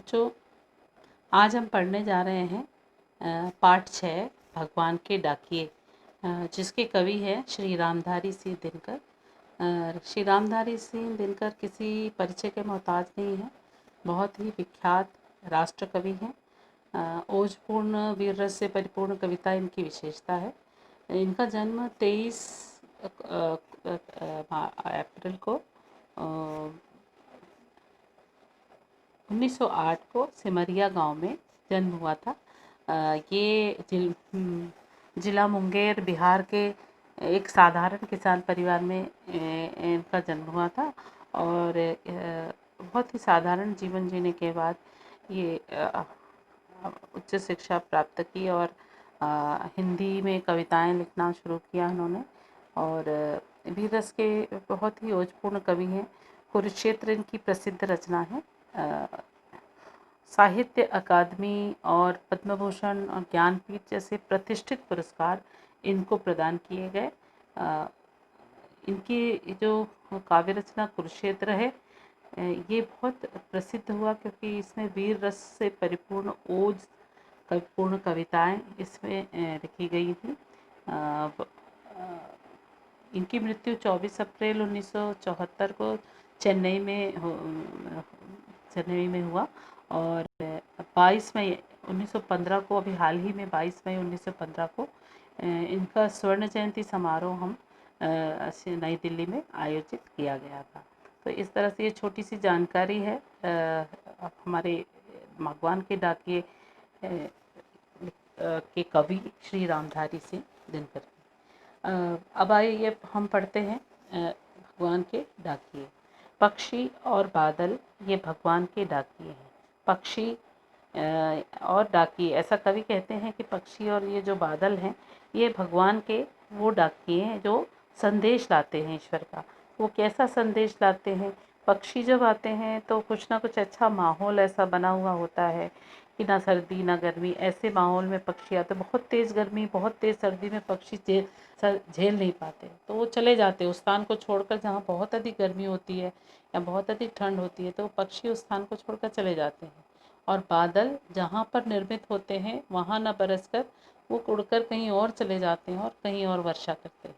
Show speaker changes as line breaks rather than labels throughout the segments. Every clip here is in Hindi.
बच्चों, आज हम पढ़ने जा रहे हैं पाठ 6 भगवान के डाकिए, जिसके कवि हैं श्री रामधारी सिंह दिनकर। श्री रामधारी सिंह दिनकर किसी परिचय के मोहताज नहीं हैं, बहुत ही विख्यात राष्ट्र कवि हैं। ओजपूर्ण वीर रस से परिपूर्ण कविता इनकी विशेषता है। इनका जन्म 23 अप्रैल को 1908 को सिमरिया गांव में जन्म हुआ था। ये जिला मुंगेर बिहार के एक साधारण किसान परिवार में इनका जन्म हुआ था और बहुत ही साधारण जीवन जीने के बाद ये उच्च शिक्षा प्राप्त की और हिंदी में कविताएं लिखना शुरू किया उन्होंने। और वीर रस के बहुत ही ओजपूर्ण कवि हैं। कुरुक्षेत्र इनकी प्रसिद्ध रचना है। साहित्य अकादमी और पद्म भूषण और ज्ञानपीठ जैसे प्रतिष्ठित पुरस्कार इनको प्रदान किए गए। इनकी जो काव्य रचना कुरुक्षेत्र है, ये बहुत प्रसिद्ध हुआ क्योंकि इसमें वीर रस से परिपूर्ण पूर्ण कविताएं इसमें लिखी गई थी। इनकी मृत्यु 24 अप्रैल 1974 को चेन्नई में हुआ और 22 मई 1915 को, अभी हाल ही में 22 मई 1915 को इनका स्वर्ण जयंती समारोह हम नई दिल्ली में आयोजित किया गया था। तो इस तरह से ये छोटी सी जानकारी है हमारे भगवान के डाकिए के कवि श्री रामधारी सिंह दिनकर। अब आइए हम पढ़ते हैं भगवान के डाकिए। पक्षी और बादल ये भगवान के डाकिए हैं। पक्षी और डाकिए, ऐसा कवि कहते हैं कि पक्षी और ये जो बादल हैं ये भगवान के वो डाकिए हैं जो संदेश लाते हैं ईश्वर का। वो कैसा संदेश लाते हैं? पक्षी जब आते हैं तो कुछ ना कुछ अच्छा माहौल ऐसा बना हुआ होता है कि ना सर्दी ना गर्मी, ऐसे माहौल में पक्षी आते। बहुत तेज़ गर्मी बहुत तेज़ सर्दी में पक्षी झेल नहीं पाते तो वो चले जाते उस स्थान को छोड़कर जहाँ बहुत अधिक गर्मी होती है या बहुत अधिक ठंड होती है, तो पक्षी उस स्थान को छोड़कर चले जाते हैं। और बादल जहाँ पर निर्मित होते हैं वहाँ न बरसकर वो उड़कर कहीं और चले जाते हैं और कहीं और वर्षा करते हैं,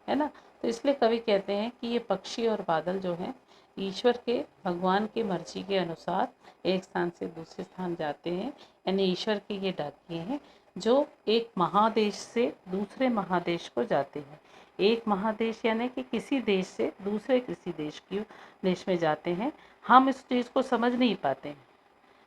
है ना। तो इसलिए कवि कहते हैं कि ये पक्षी और बादल जो हैं ईश्वर के, भगवान की मर्जी के अनुसार एक स्थान से दूसरे स्थान जाते हैं, यानी ईश्वर के ये डाकिए हैं जो एक महादेश से दूसरे महादेश को जाते हैं। एक महादेश यानी कि किसी देश से दूसरे किसी देश में जाते हैं। हम इस चीज़ को समझ नहीं पाते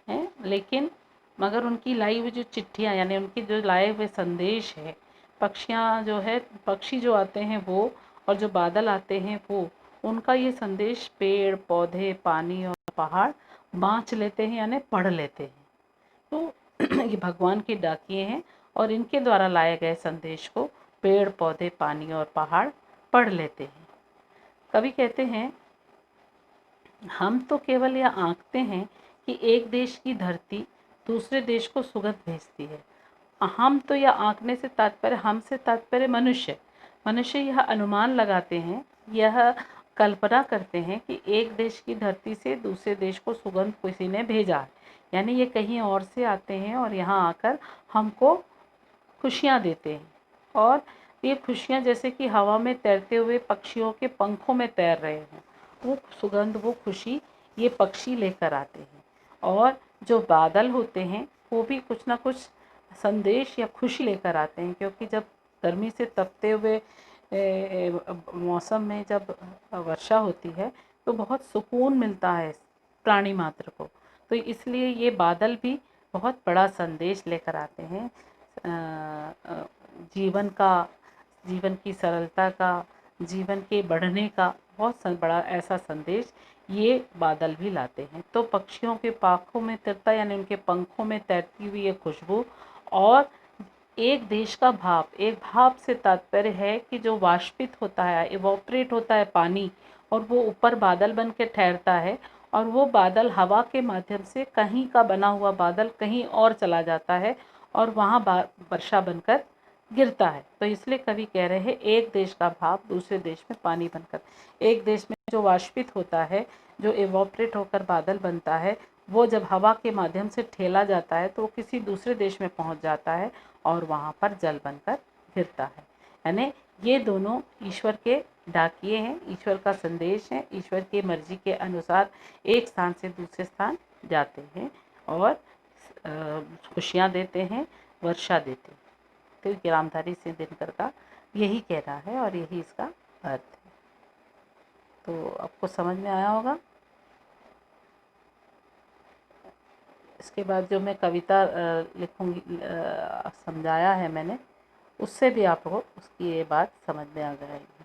हैं, लेकिन मगर उनकी लाई हुई जो चिट्ठियाँ, यानी उनकी जो लाए हुए संदेश है, पक्षी जो आते हैं वो और जो बादल आते हैं वो, उनका ये संदेश पेड़ पौधे पानी और पहाड़ बाँच लेते हैं, यानी पढ़ लेते हैं। तो ये भगवान के डाकिए हैं और इनके द्वारा लाए गए संदेश को पेड़ पौधे पानी और पहाड़ पढ़ लेते हैं। कवि कहते हैं, हम तो केवल यह आंकते हैं कि एक देश की धरती दूसरे देश को सुगंध भेजती है। हम तो यह आंकने से तात्पर्य, हमसे तात्पर्य मनुष्य यह अनुमान लगाते हैं, यह कल्पना करते हैं कि एक देश की धरती से दूसरे देश को सुगंध किसी ने भेजा है, यानी ये कहीं और से आते हैं और यहाँ आकर हमको खुशियाँ देते हैं। और ये खुशियाँ जैसे कि हवा में तैरते हुए पक्षियों के पंखों में तैर रहे हैं, वो सुगंध वो खुशी ये पक्षी लेकर आते हैं। और जो बादल होते हैं वो भी कुछ ना कुछ संदेश या खुशी लेकर आते हैं, क्योंकि जब गर्मी से तपते हुए मौसम में जब वर्षा होती है तो बहुत सुकून मिलता है प्राणी मात्र को। तो इसलिए ये बादल भी बहुत बड़ा संदेश लेकर आते हैं, जीवन की सरलता का, जीवन के बढ़ने का बहुत बड़ा ऐसा संदेश ये बादल भी लाते हैं। तो पक्षियों के पाखों में तैरता, यानी उनके पंखों में तैरती हुई ये खुशबू, और एक देश का भाप, एक भाप से तात्पर्य है कि जो वाष्पित होता है, इवोपरेट होता है पानी, और वो ऊपर बादल बन के ठहरता है, और वो बादल हवा के माध्यम से कहीं का बना हुआ बादल कहीं और चला जाता है और वहाँ वर्षा बनकर गिरता है। तो इसलिए कवि कह रहे हैं, एक देश का भाप दूसरे देश में पानी बनकर, एक देश में जो वाष्पित होता है, जो इवोपरेट होकर बादल बनता है, वो जब हवा के माध्यम से ठेला जाता है तो वो किसी दूसरे देश में पहुंच जाता है और वहाँ पर जल बनकर गिरता है। यानी ये दोनों ईश्वर के डाकिए हैं, ईश्वर का संदेश है, ईश्वर की मर्जी के अनुसार एक स्थान से दूसरे स्थान जाते हैं और खुशियाँ देते हैं, वर्षा देते हैं। तो ये रामधारी सिंह दिनकर का यही कहना है और यही इसका अर्थ है। तो आपको समझ में आया होगा। इसके बाद जो मैं कविता लिखूंगी, समझाया है मैंने, उससे भी आपको उसकी ये बात समझ में आ जाएगी।